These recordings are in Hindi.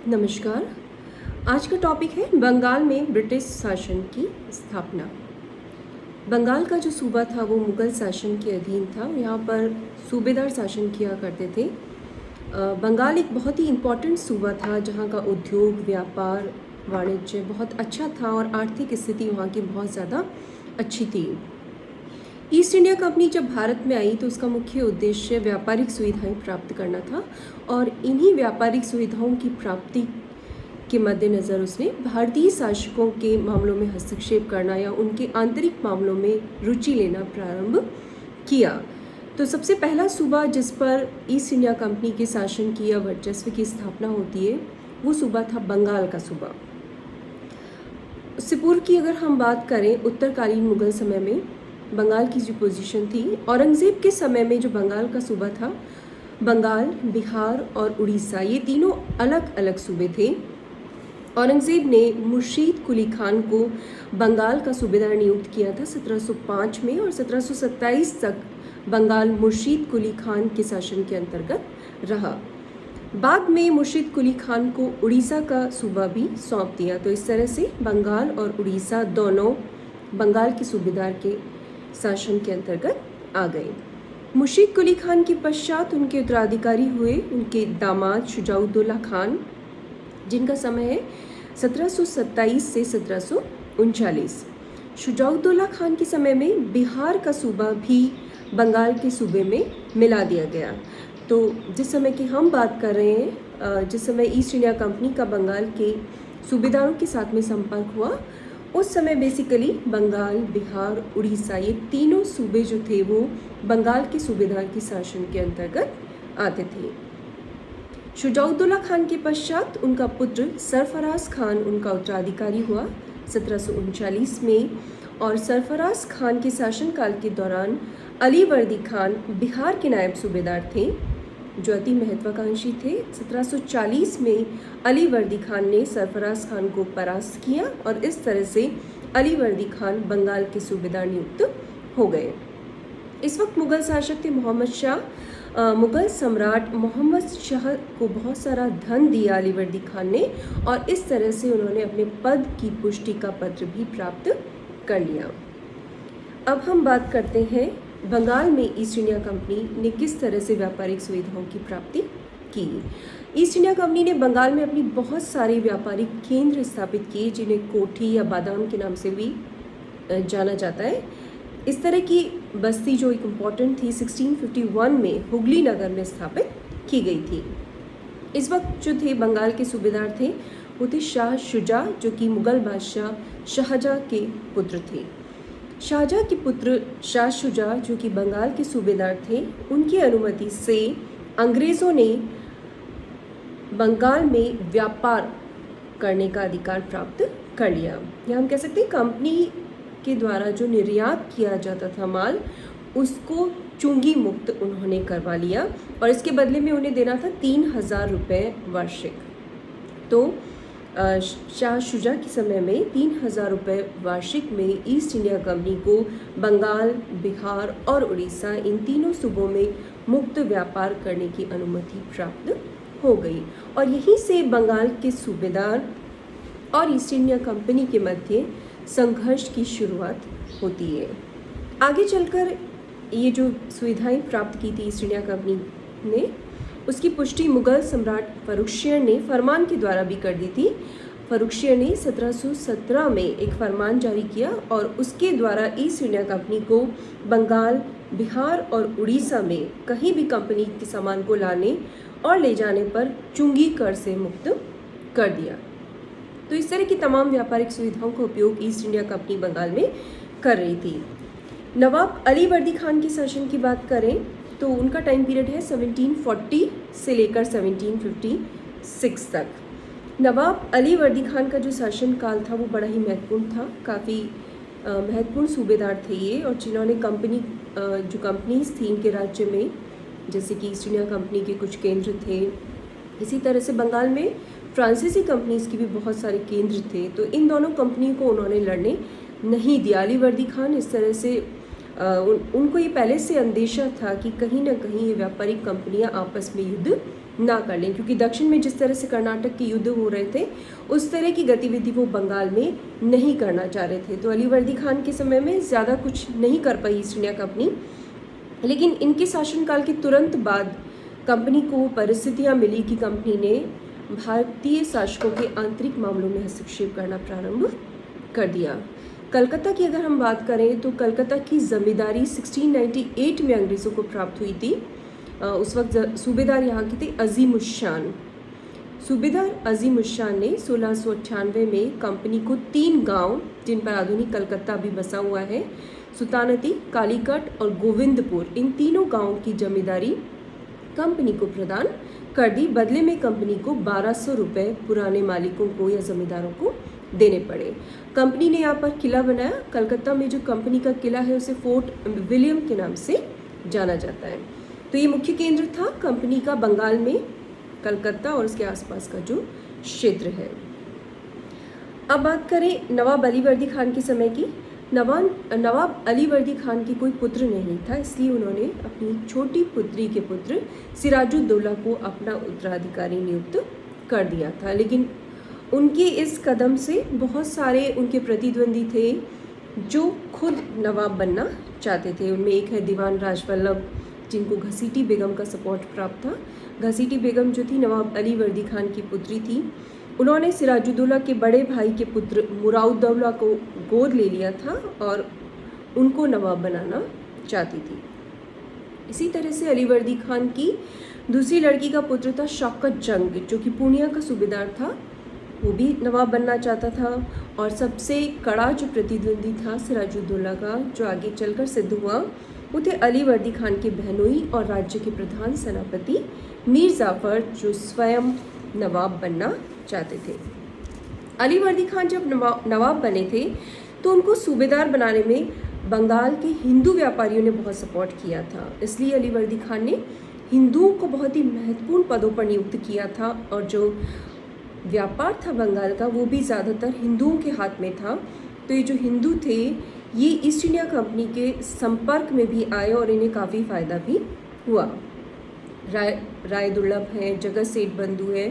नमस्कार। आज का टॉपिक है बंगाल में ब्रिटिश शासन की स्थापना। बंगाल का जो सूबा था वो मुग़ल शासन के अधीन था। यहाँ पर सूबेदार शासन किया करते थे। बंगाल एक बहुत ही इम्पोर्टेंट सूबा था जहाँ का उद्योग, व्यापार, वाणिज्य बहुत अच्छा था और आर्थिक स्थिति वहाँ की बहुत ज़्यादा अच्छी थी। ईस्ट इंडिया कंपनी जब भारत में आई तो उसका मुख्य उद्देश्य व्यापारिक सुविधाएं प्राप्त करना था और इन्हीं व्यापारिक सुविधाओं की प्राप्ति के मद्देनज़र उसने भारतीय शासकों के मामलों में हस्तक्षेप करना या उनके आंतरिक मामलों में रुचि लेना प्रारंभ किया। तो सबसे पहला सूबा जिस पर ईस्ट इंडिया कंपनी के शासन की या वर्चस्व की स्थापना होती है वो सूबा था बंगाल का सूबा। उससे पूर्व की अगर हम बात करें उत्तरकालीन मुग़ल समय में बंगाल की जो पोजीशन थी, औरंगज़ेब के समय में जो बंगाल का सूबा था, बंगाल, बिहार और उड़ीसा ये तीनों अलग अलग सूबे थे। औरंगज़ेब ने मुर्शीद कुली खान को बंगाल का सूबेदार नियुक्त किया था 1705 में और 1727 तक बंगाल मुर्शीद कुली खान के शासन के अंतर्गत रहा। बाद में मुर्शीद कुली खान को उड़ीसा का सूबा भी सौंप दिया। तो इस तरह से बंगाल और उड़ीसा दोनों बंगाल के सूबेदार के शासन के अंतर्गत आ गए। मुर्शीद कुली खान के पश्चात उनके उत्तराधिकारी हुए उनके दामाद शुजाउद्दौला खान, जिनका समय है 1727 से 1739। शुजाउद्दौला खान के समय में बिहार का सूबा भी बंगाल के सूबे में मिला दिया गया। तो जिस समय की हम बात कर रहे हैं, जिस समय ईस्ट इंडिया कंपनी का बंगाल के सूबेदारों के साथ में संपर्क हुआ, उस समय बेसिकली बंगाल, बिहार, उड़ीसा ये तीनों सूबे जो थे वो बंगाल के सूबेदार के शासन के अंतर्गत आते थे। शुजाउद्दौला खान के पश्चात उनका पुत्र सरफराज खान उनका उत्तराधिकारी हुआ 1739 में और सरफराज खान के शासनकाल के दौरान अलीवर्दी खान बिहार के नायब सूबेदार थे जो अति महत्वाकांक्षी थे। 1740 में अलीवर्दी खान ने सरफराज खान को परास्त किया और इस तरह से अलीवर्दी खान बंगाल के सूबेदार नियुक्त हो गए। इस वक्त मुग़ल शासक थे मोहम्मद शाह। मुग़ल सम्राट मोहम्मद शाह को बहुत सारा धन दिया अलीवर्दी खान ने और इस तरह से उन्होंने अपने पद की पुष्टि का पत्र भी प्राप्त कर लिया। अब हम बात करते हैं बंगाल में ईस्ट इंडिया कंपनी ने किस तरह से व्यापारिक सुविधाओं की प्राप्ति की। ईस्ट इंडिया कंपनी ने बंगाल में अपनी बहुत सारे व्यापारिक केंद्र स्थापित किए जिन्हें कोठी या बादाम के नाम से भी जाना जाता है। इस तरह की बस्ती जो एक इम्पॉर्टेंट थी 1651 में हुगली नगर में स्थापित की गई थी। इस वक्त जो थे बंगाल के सूबेदार थे वो थे शाह शुजा जो कि मुग़ल बादशाह शाहजहाँ के पुत्र थे। शाहजहाँ के पुत्र शाह शुजा जो कि बंगाल के सूबेदार थे, उनकी अनुमति से अंग्रेज़ों ने बंगाल में व्यापार करने का अधिकार प्राप्त कर लिया। या हम कह सकते हैं कंपनी के द्वारा जो निर्यात किया जाता था माल, उसको चुंगी मुक्त उन्होंने करवा लिया और इसके बदले में उन्हें देना था 3000 रुपये वार्षिक। तो शाह शुजा के समय में 3000 रुपये वार्षिक में ईस्ट इंडिया कंपनी को बंगाल, बिहार और उड़ीसा इन तीनों सूबों में मुक्त व्यापार करने की अनुमति प्राप्त हो गई और यहीं से बंगाल के सूबेदार और ईस्ट इंडिया कंपनी के मध्य संघर्ष की शुरुआत होती है। आगे चलकर ये जो सुविधाएं प्राप्त की थी ईस्ट इंडिया कंपनी ने, उसकी पुष्टि मुग़ल सम्राट फर्रुखशियर ने फरमान के द्वारा भी कर दी थी। फर्रुखशियर ने 1717 में एक फरमान जारी किया और उसके द्वारा ईस्ट इंडिया कंपनी को बंगाल, बिहार और उड़ीसा में कहीं भी कंपनी के सामान को लाने और ले जाने पर चुंगी कर से मुक्त कर दिया। तो इस तरह की तमाम व्यापारिक सुविधाओं का उपयोग ईस्ट इंडिया कंपनी बंगाल में कर रही थी। नवाब अलीवर्दी खान के शासन की बात करें तो उनका टाइम पीरियड है 1740 से लेकर 1756 तक। नवाब अलीवर्दी खान का जो शासनकाल था वो बड़ा ही महत्वपूर्ण था। काफ़ी महत्वपूर्ण सूबेदार थे ये और जिन्होंने जो कंपनीज थी इनके राज्य में, जैसे कि ईस्ट इंडिया कंपनी के कुछ केंद्र थे, इसी तरह से बंगाल में फ्रांसीसी कंपनीज के भी बहुत सारे केंद्र थे। तो इन दोनों कंपनियों को उन्होंने लड़ने नहीं दिया। अलीवर्दी खान इस तरह से उनको ये पहले से अंदेशा था कि कहीं ना कहीं ये व्यापारिक कंपनियां आपस में युद्ध ना कर लें, क्योंकि दक्षिण में जिस तरह से कर्नाटक के युद्ध हो रहे थे उस तरह की गतिविधि वो बंगाल में नहीं करना चाह रहे थे। तो अलीवर्दी खान के समय में ज़्यादा कुछ नहीं कर पाई ईस्ट इंडिया कंपनी, लेकिन इनके शासनकाल के तुरंत बाद कंपनी को परिस्थितियाँ मिली कि कंपनी ने भारतीय शासकों के आंतरिक मामलों में हस्तक्षेप करना प्रारंभ कर दिया। कलकत्ता की अगर हम बात करें तो कलकत्ता की जमींदारी 1698 में अंग्रेज़ों को प्राप्त हुई थी। उस वक्त सूबेदार यहाँ के थे अजीम उस शान। सूबेदार अजीम उस शान ने 1698 में कंपनी को 3 गांव, जिन पर आधुनिक कलकत्ता भी बसा हुआ है, सुल्तानती, कालीकट और गोविंदपुर, इन तीनों गांवों की जमींदारी कंपनी को प्रदान कर दी। बदले में कंपनी को 1200 रुपये पुराने मालिकों को या जमींदारों को देने पड़े। कंपनी ने यहाँ पर किला बनाया। कलकत्ता में जो कंपनी का किला है उसे फोर्ट विलियम के नाम से जाना जाता है। तो ये मुख्य केंद्र था कंपनी का बंगाल में, कलकत्ता और उसके आसपास का जो क्षेत्र है। अब बात करें नवाब अलीवर्दी खान के समय की। नवाब अलीवर्दी खान की कोई पुत्र नहीं था, इसलिए उन्होंने अपनी छोटी पुत्री के पुत्र सिराजुद्दौला को अपना उत्तराधिकारी नियुक्त कर दिया था। लेकिन उनके इस कदम से बहुत सारे उनके प्रतिद्वंदी थे जो खुद नवाब बनना चाहते थे। उनमें एक है दीवान राजवल्लभ, जिनको घसीटी बेगम का सपोर्ट प्राप्त था। घसीटी बेगम जो थी नवाब अलीवर्दी खान की पुत्री थी। उन्होंने सिराजुद्दौला के बड़े भाई के पुत्र मुराउद्दौला को गोद ले लिया था और उनको नवाब बनाना चाहती थी। इसी तरह से अलीवर्दी खान की दूसरी लड़की का पुत्र था शौकत जंग, जो कि पूर्णिया का सूबेदार था, वो भी नवाब बनना चाहता था। और सबसे कड़ा जो प्रतिद्वंदी था सिराजुद्दौला का, जो आगे चलकर सिद्ध हुआ, वो थे अलीवर्दी खान के बहनोई और राज्य के प्रधान सेनापति मीर जाफर, जो स्वयं नवाब बनना चाहते थे। अलीवर्दी खान जब नवाब बने थे तो उनको सूबेदार बनाने में बंगाल के हिंदू व्यापारियों ने बहुत सपोर्ट किया था। इसलिए अलीवर्दी खान ने हिंदुओं को बहुत ही महत्वपूर्ण पदों पर नियुक्त किया था और जो व्यापार था बंगाल का वो भी ज़्यादातर हिंदुओं के हाथ में था। तो ये जो हिंदू थे ये ईस्ट इंडिया कंपनी के संपर्क में भी आए और इन्हें काफ़ी फ़ायदा भी हुआ। राय दुर्लभ हैं, जगत सेठ बंधु है,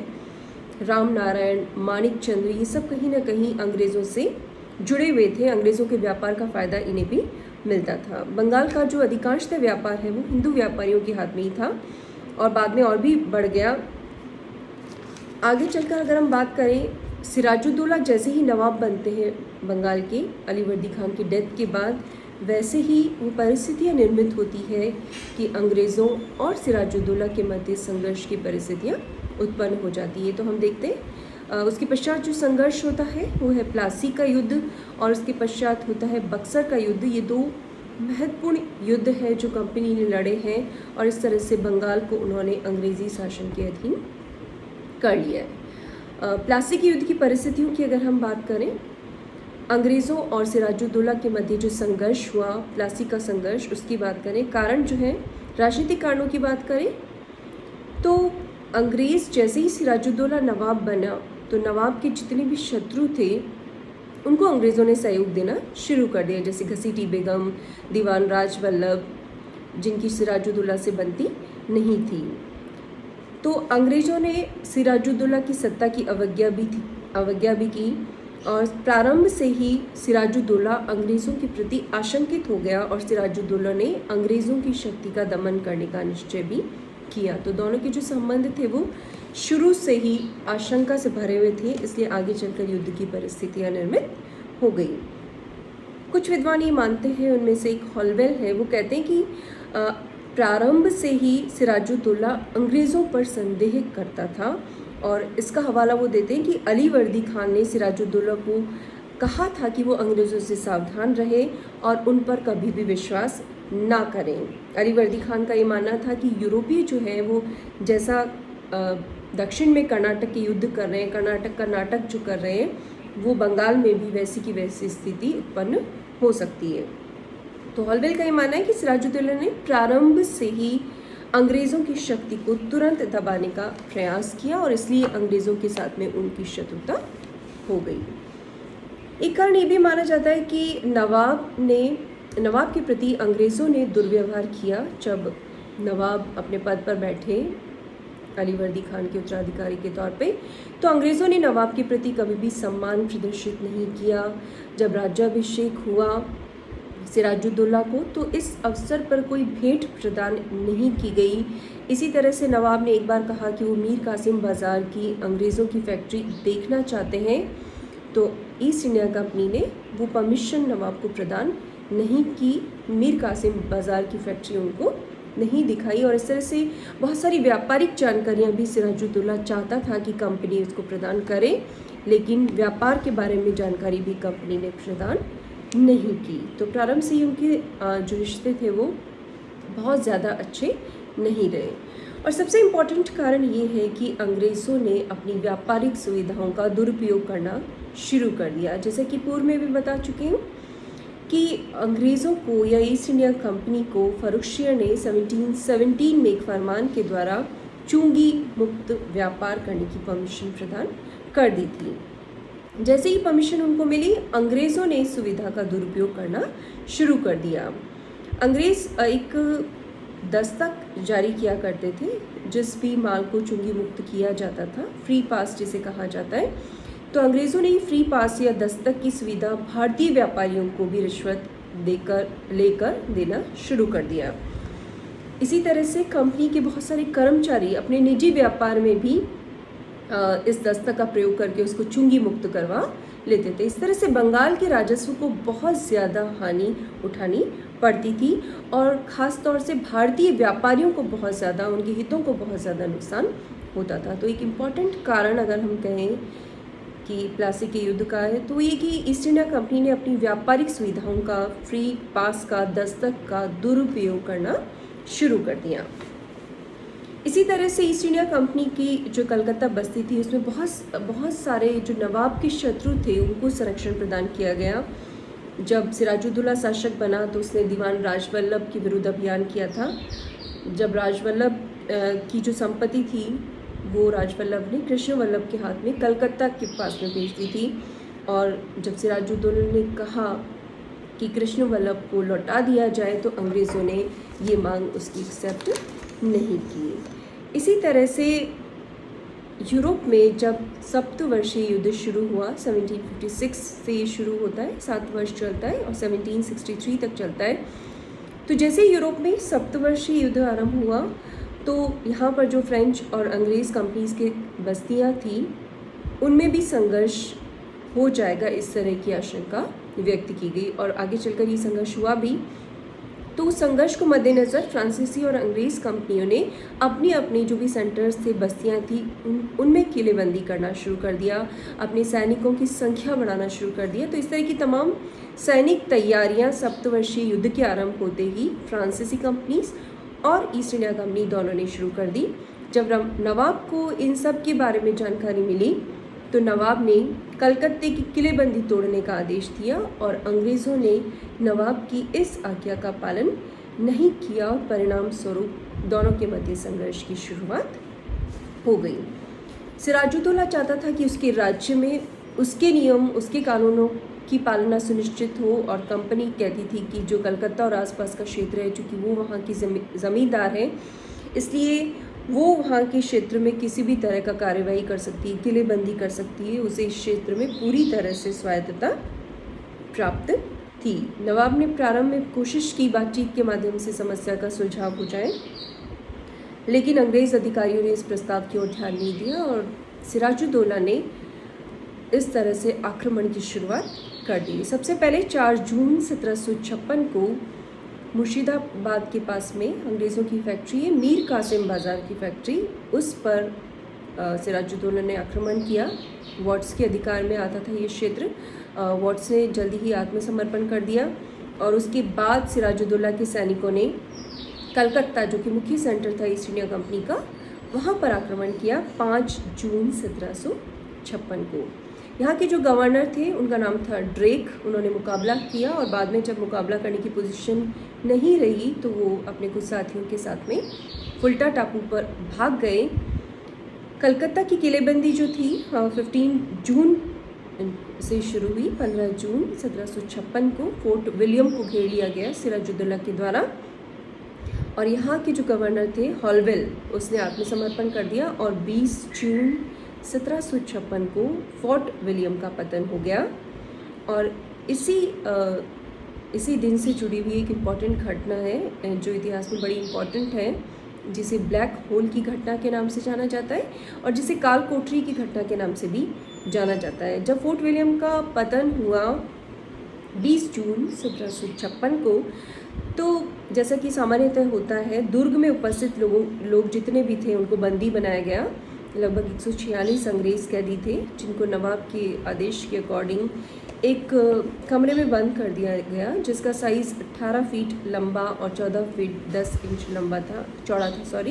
राम नारायण, मानिक चंद्र, ये सब कहीं ना कहीं अंग्रेज़ों से जुड़े हुए थे। अंग्रेज़ों के व्यापार का फ़ायदा इन्हें भी मिलता था। बंगाल का जो अधिकांशतः व्यापार है वो हिंदू व्यापारियों के हाथ में ही था और बाद में और भी बढ़ गया। आगे चलकर अगर हम बात करें, सिराजुद्दौला जैसे ही नवाब बनते हैं बंगाल के अलीवर्दी खान की डेथ के बाद, वैसे ही वो परिस्थितियाँ निर्मित होती है कि अंग्रेज़ों और सिराजुद्दौला के मध्य संघर्ष की परिस्थितियाँ उत्पन्न हो जाती है। तो हम देखते हैं उसके पश्चात जो संघर्ष होता है वो है प्लासी का युद्ध और उसके पश्चात होता है बक्सर का युद्ध। ये 2 महत्वपूर्ण युद्ध है जो कंपनी ने लड़े हैं और इस तरह से बंगाल को उन्होंने अंग्रेज़ी शासन के अधीन कर लिया है। प्लासी के युद्ध की परिस्थितियों की अगर हम बात करें, अंग्रेज़ों और सिराजुद्दौला के मध्य जो संघर्ष हुआ, प्लासी का संघर्ष, उसकी बात करें, कारण जो है राजनीतिक कारणों की बात करें तो अंग्रेज़ जैसे ही सिराजुद्दौला नवाब बना तो नवाब के जितने भी शत्रु थे उनको अंग्रेज़ों ने सहयोग देना शुरू कर दिया, जैसे घसीटी बेगम, दीवान राजवल्लभ, जिनकी सिराजुद्दौला से बनती नहीं थी। तो अंग्रेज़ों ने सिराजुद्दौला की सत्ता की अवज्ञा भी की और प्रारंभ से ही सिराजुद्दौला अंग्रेज़ों के प्रति आशंकित हो गया और सिराजुद्दौला ने अंग्रेज़ों की शक्ति का दमन करने का निश्चय भी किया। तो दोनों के जो संबंध थे वो शुरू से ही आशंका से भरे हुए थे, इसलिए आगे चलकर युद्ध की परिस्थितियाँ निर्मित हो गई। कुछ विद्वान ये मानते हैं, उनमें से एक हॉलवेल है, वो कहते हैं कि प्रारंभ से ही सिराजुद्दौला अंग्रेज़ों पर संदेह करता था और इसका हवाला वो देते हैं कि अलीवर्दी खान ने सिराजुद्दौला को कहा था कि वो अंग्रेज़ों से सावधान रहे और उन पर कभी भी विश्वास ना करें। अलीवर्दी खान का ये मानना था कि यूरोपीय जो है वो जैसा दक्षिण में कर्नाटक के युद्ध कर रहे हैं, कर्नाटक का नाटक जो कर रहे हैं, वो बंगाल में भी वैसी की वैसी स्थिति उत्पन्न हो सकती है। तो हॉलवेल का ये मानना है कि सिराजुद्दौला ने प्रारंभ से ही अंग्रेज़ों की शक्ति को तुरंत दबाने का प्रयास किया और इसलिए अंग्रेज़ों के साथ में उनकी शत्रुता हो गई। एक कारण ये भी माना जाता है कि नवाब के प्रति अंग्रेज़ों ने दुर्व्यवहार किया। जब नवाब अपने पद पर बैठे अली वर्दी खान के उत्तराधिकारी के तौर पे। तो अंग्रेज़ों ने नवाब के प्रति कभी भी सम्मान प्रदर्शित नहीं किया। जब राज्याभिषेक हुआ सिराजुद्दौला को, तो इस अवसर पर कोई भेंट प्रदान नहीं की गई। इसी तरह से नवाब ने एक बार कहा कि वो मीर कासिम बाज़ार की अंग्रेज़ों की फैक्ट्री देखना चाहते हैं, तो ईस्ट इंडिया कंपनी ने वो परमिशन नवाब को प्रदान नहीं की, मीर कासिम बाज़ार की फैक्ट्री उनको नहीं दिखाई। और इस तरह से बहुत सारी व्यापारिक जानकारियाँ भी सिराजुद्दौला चाहता था कि कंपनी उसको प्रदान करे, लेकिन व्यापार के बारे में जानकारी भी कंपनी ने प्रदान नहीं की। तो प्रारंभ से ही उनके जो रिश्ते थे वो बहुत ज़्यादा अच्छे नहीं रहे। और सबसे इम्पॉर्टेंट कारण ये है कि अंग्रेज़ों ने अपनी व्यापारिक सुविधाओं का दुरुपयोग करना शुरू कर दिया। जैसे कि पूर्व में भी बता चुकी हूँ कि अंग्रेज़ों को या ईस्ट इंडिया कंपनी को फर्रुखशियर ने 1717 में एक फरमान के द्वारा चुंगी मुक्त व्यापार करने की परमिशन प्रदान कर दी थी। जैसे ही परमिशन उनको मिली, अंग्रेज़ों ने इस सुविधा का दुरुपयोग करना शुरू कर दिया। अंग्रेज़ एक दस्तक जारी किया करते थे, जिस भी माल को चुंगी मुक्त किया जाता था, फ्री पास जिसे कहा जाता है। तो अंग्रेज़ों ने फ्री पास या दस्तक की सुविधा भारतीय व्यापारियों को भी रिश्वत लेकर देना शुरू कर दिया। इसी तरह से कंपनी के बहुत सारे कर्मचारी अपने निजी व्यापार में भी इस दस्तक का प्रयोग करके उसको चुंगी मुक्त करवा लेते थे। इस तरह से बंगाल के राजस्व को बहुत ज़्यादा हानि उठानी पड़ती थी और ख़ास तौर से भारतीय व्यापारियों को बहुत ज़्यादा, उनके हितों को बहुत ज़्यादा नुकसान होता था। तो एक इम्पॉर्टेंट कारण अगर हम कहें कि प्लासी के युद्ध का है, तो ये कि ईस्ट इंडिया कंपनी ने अपनी व्यापारिक सुविधाओं का, फ्री पास का, दस्तक का दुरुपयोग करना शुरू कर दिया। इसी तरह से ईस्ट इंडिया कंपनी की जो कलकत्ता बस्ती थी, उसमें बहुत सारे जो नवाब के शत्रु थे उनको संरक्षण प्रदान किया गया। जब सिराजुद्दौला शासक बना तो उसने दीवान राजवल्लभ के विरुद्ध अभियान किया था। जब राजवल्लभ की जो संपत्ति थी वो राजवल्लभ ने कृष्णवल्लभ के हाथ में कलकत्ता के पास में भेज दी थी। और जब सिराजुद्दौला ने कहा कि कृष्णवल्लभ को लौटा दिया जाए, तो अंग्रेज़ों ने ये मांग उसकी एक्सेप्ट नहीं की। इसी तरह से यूरोप में जब सप्तवर्षीय युद्ध शुरू हुआ, 1756 से शुरू होता है, 7 वर्ष चलता है और 1763 तक चलता है। तो जैसे यूरोप में सप्तवर्षीय युद्ध आरंभ हुआ, तो यहाँ पर जो फ्रेंच और अंग्रेज़ कंपनीज के बस्तियाँ थी, उनमें भी संघर्ष हो जाएगा, इस तरह की आशंका व्यक्त की गई और आगे चलकर ये संघर्ष हुआ भी। तो उस संघर्ष को मद्देनज़र फ्रांसीसी और अंग्रेज़ कंपनियों ने अपनी अपनी जो भी सेंटर्स थे, बस्तियां थी, उनमें किलेबंदी करना शुरू कर दिया, अपने सैनिकों की संख्या बढ़ाना शुरू कर दिया। तो इस तरह की तमाम सैनिक तैयारियां सप्तवर्षीय युद्ध के आरंभ होते ही फ्रांसीसी कंपनीज और ईस्ट इंडिया कंपनी दोनों ने शुरू कर दी। जब नवाब को इन सब के बारे में जानकारी मिली, तो नवाब ने कलकत्ते की किलेबंदी तोड़ने का आदेश दिया और अंग्रेज़ों ने नवाब की इस आज्ञा का पालन नहीं किया और परिणाम स्वरूप दोनों के मध्य संघर्ष की शुरुआत हो गई। सिराजुद्दौला चाहता था कि उसके राज्य में उसके नियम, उसके कानूनों की पालना सुनिश्चित हो और कंपनी कहती थी कि जो कलकत्ता और आसपास का क्षेत्र है, चूँकि वो वहाँ की ज़मींदार है, इसलिए वो वहाँ के क्षेत्र में किसी भी तरह का कार्यवाही कर सकती है, किलेबंदी कर सकती है, उसे इस क्षेत्र में पूरी तरह से स्वायत्तता प्राप्त थी। नवाब ने प्रारंभ में कोशिश की बातचीत के माध्यम से समस्या का सुलझाव हो जाए, लेकिन अंग्रेज़ अधिकारियों ने इस प्रस्ताव की ओर ध्यान नहीं दिया और सिराजुद्दौला ने इस तरह से आक्रमण की शुरुआत कर दी। सबसे पहले 4 जून 1756 को मुर्शिदाबाद के पास में अंग्रेज़ों की फैक्ट्री है, मीर कासिम बाज़ार की फैक्ट्री, उस पर सिराजुद्दौला ने आक्रमण किया। वॉट्स के अधिकार में आता था ये क्षेत्र। वॉट्स ने जल्दी ही आत्मसमर्पण कर दिया और उसके बाद सिराजुद्दौला के सैनिकों ने कलकत्ता, जो कि मुख्य सेंटर था ईस्ट इंडिया कंपनी का, वहाँ पर आक्रमण किया 5 जून 1756 को। यहाँ के जो गवर्नर थे उनका नाम था ड्रेक। उन्होंने मुकाबला किया और बाद में जब मुकाबला करने की पोजीशन नहीं रही तो वो अपने कुछ साथियों के साथ में फुल्टा टापू पर भाग गए। कलकत्ता की किलेबंदी जो थी 15 जून से शुरू हुई। 15 जून 1756 को फोर्ट विलियम को घेर लिया गया सिराजुद्दौला के द्वारा और यहाँ के जो गवर्नर थे हॉलवेल, उसने आत्मसमर्पण कर दिया और 20 जून 1756 को फोर्ट विलियम का पतन हो गया। और इसी दिन से जुड़ी हुई एक इम्पॉर्टेंट घटना है जो इतिहास में बड़ी इम्पॉर्टेंट है, जिसे ब्लैक होल की घटना के नाम से जाना जाता है और जिसे काल कोठरी की घटना के नाम से भी जाना जाता है। जब फोर्ट विलियम का पतन हुआ 20 जून 1756 को, तो जैसा कि सामान्यतः होता है, दुर्ग में उपस्थित लोग जितने भी थे उनको बंदी बनाया गया। लगभग 146 अंग्रेज़ कैदी थे जिनको नवाब के आदेश के अकॉर्डिंग एक कमरे में बंद कर दिया गया, जिसका साइज़ 18 फीट लंबा और 14 फीट 10 इंच चौड़ा था।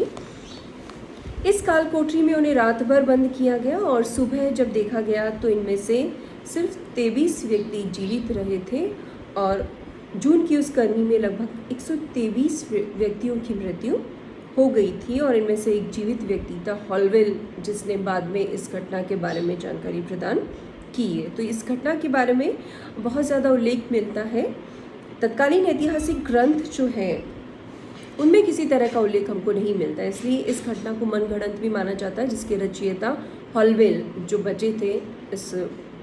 इस काल कोठरी में उन्हें रात भर बंद किया गया और सुबह जब देखा गया तो इनमें से सिर्फ 23 व्यक्ति जीवित रहे थे और जून की उस गर्मी में लगभग 123 व्यक्तियों की मृत्यु हो गई थी और इनमें से एक जीवित व्यक्ति था हॉलवेल, जिसने बाद में इस घटना के बारे में जानकारी प्रदान की है। तो इस घटना के बारे में बहुत ज़्यादा उल्लेख मिलता है। तत्कालीन ऐतिहासिक ग्रंथ जो हैं उनमें किसी तरह का उल्लेख हमको नहीं मिलता है, इसलिए इस घटना को मनगढ़ंत भी माना जाता है, जिसके रचयिता हॉलवेल जो बचे थे इस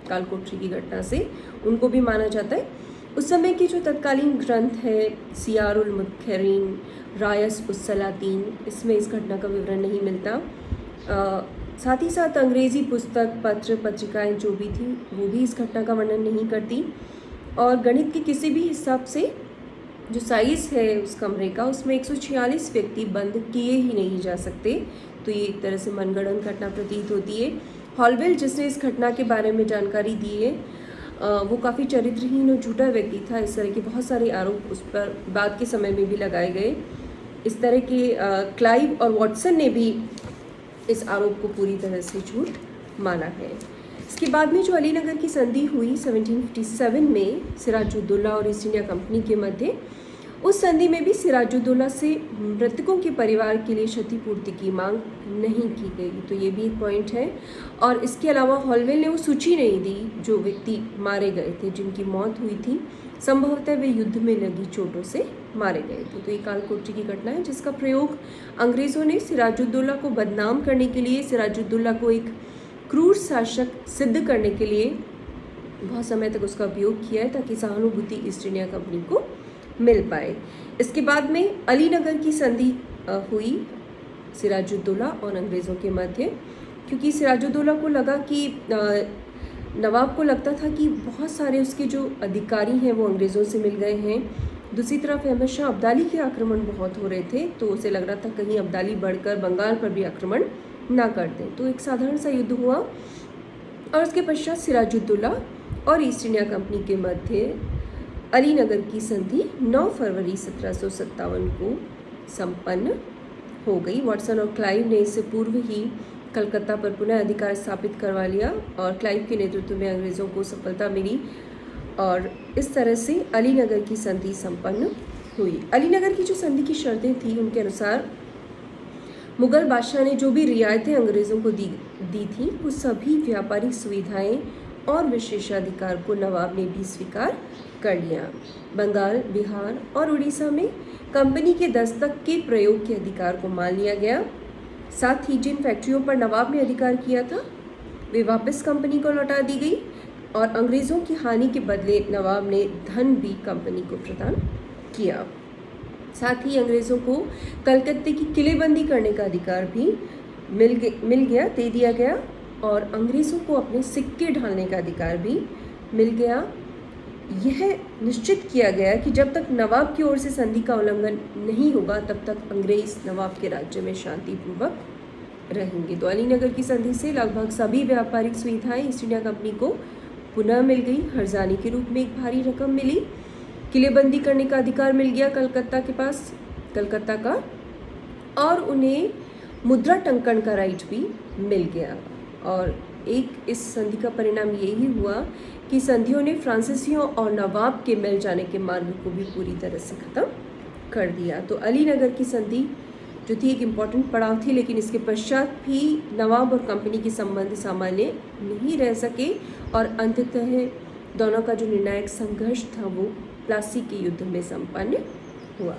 कालकोठरी की घटना से, उनको भी माना जाता है। उस समय की जो तत्कालीन ग्रंथ है सियारुल मुत्खरीन, रायस उस सलातीन, इसमें इस घटना का विवरण नहीं मिलता। साथ ही साथ अंग्रेज़ी पुस्तक, पत्र, पत्रिकाएं जो भी थी वो भी इस घटना का वर्णन नहीं करती और गणित के किसी भी हिसाब से जो साइज़ है उस कमरे का, उसमें 146 व्यक्ति बंद किए ही नहीं जा सकते। तो ये एक तरह से मनगढ़ंत घटना प्रतीत होती है। हॉलवेल जिसने इस घटना के बारे में जानकारी दी है वो काफ़ी चरित्रहीन और झूठा व्यक्ति था। इस तरह के बहुत सारे आरोप उस पर बाद के समय में भी लगाए गए। इस तरह के क्लाइव और वॉटसन ने भी इस आरोप को पूरी तरह से झूठ माना है। इसके बाद में जो अलीनगर की संधि हुई 1757 में सिराजुद्दौला और ईस्ट इंडिया कंपनी के मध्य, उस संधि में भी सिराजुद्दौला से मृतकों के परिवार के लिए क्षतिपूर्ति की मांग नहीं की गई। तो ये भी एक पॉइंट है। और इसके अलावा हॉलवेल ने वो सूची नहीं दी जो व्यक्ति मारे गए थे, जिनकी मौत हुई थी, संभवतः वे युद्ध में लगी चोटों से मारे गए थे। तो ये कालकोठरी की घटना है जिसका प्रयोग अंग्रेज़ों ने सिराजुद्दौला को बदनाम करने के लिए, सिराजुद्दौला को एक क्रूर शासक सिद्ध करने के लिए बहुत समय तक उसका उपयोग किया है, ताकि सहानुभूति ईस्ट इंडिया कंपनी को मिल पाए। इसके बाद में अलीनगर की संधि हुई सिराजुद्दौला और अंग्रेज़ों के मध्य, क्योंकि सिराजुद्दौला को लगा कि नवाब को लगता था कि बहुत सारे उसके जो अधिकारी हैं वो अंग्रेज़ों से मिल गए हैं। दूसरी तरफ अहमद शाह अब्दाली के आक्रमण बहुत हो रहे थे, तो उसे लग रहा था कहीं अब्दाली बढ़कर बंगाल पर भी आक्रमण ना कर दें। तो एक साधारण सा युद्ध हुआ और उसके पश्चात सिराजुद्दौला और ईस्ट इंडिया कंपनी के मध्य अलीनगर की संधि 9 फरवरी 1757 को संपन्न हो गई। वॉटसन और क्लाइव ने इससे पूर्व ही कलकत्ता पर पुनः अधिकार स्थापित करवा लिया और क्लाइव के नेतृत्व में अंग्रेज़ों को सफलता मिली और इस तरह से अलीनगर की संधि संपन्न हुई। अलीनगर की जो संधि की शर्तें थी उनके अनुसार मुगल बादशाह ने जो भी रियायतें अंग्रेज़ों को दी थी वो सभी व्यापारिक सुविधाएं और विशेषाधिकार को नवाब ने भी स्वीकार कर लिया। बंगाल, बिहार और उड़ीसा में कंपनी के दस्तक के प्रयोग के अधिकार को मान लिया गया। साथ ही जिन फैक्ट्रियों पर नवाब ने अधिकार किया था वे वापस कंपनी को लौटा दी गई और अंग्रेज़ों की हानि के बदले नवाब ने धन भी कंपनी को प्रदान किया। साथ ही अंग्रेज़ों को कलकत्ते की किलेबंदी करने का अधिकार भी दे दिया गया और अंग्रेज़ों को अपने सिक्के ढालने का अधिकार भी मिल गया। यह निश्चित किया गया कि जब तक नवाब की ओर से संधि का उल्लंघन नहीं होगा तब तक अंग्रेज़ नवाब के राज्य में शांतिपूर्वक रहेंगे। तो अलीनगर की संधि से लगभग सभी व्यापारिक सुविधाएं ईस्ट इंडिया कंपनी को पुनः मिल गई। हर्जानी के रूप में एक भारी रकम मिली। किलेबंदी करने का अधिकार मिल गया कलकत्ता का, और उन्हें मुद्रा टंकन का राइट भी मिल गया। और एक इस संधि का परिणाम यही हुआ कि संधियों ने फ्रांसीसियों और नवाब के मिल जाने के मार्ग को भी पूरी तरह से ख़त्म कर दिया। तो अलीनगर की संधि जो थी एक इम्पॉर्टेंट पड़ाव थी, लेकिन इसके पश्चात भी नवाब और कंपनी के संबंध सामान्य नहीं रह सके और अंततः दोनों का जो निर्णायक संघर्ष था वो प्लासी के युद्ध में संपन्न हुआ।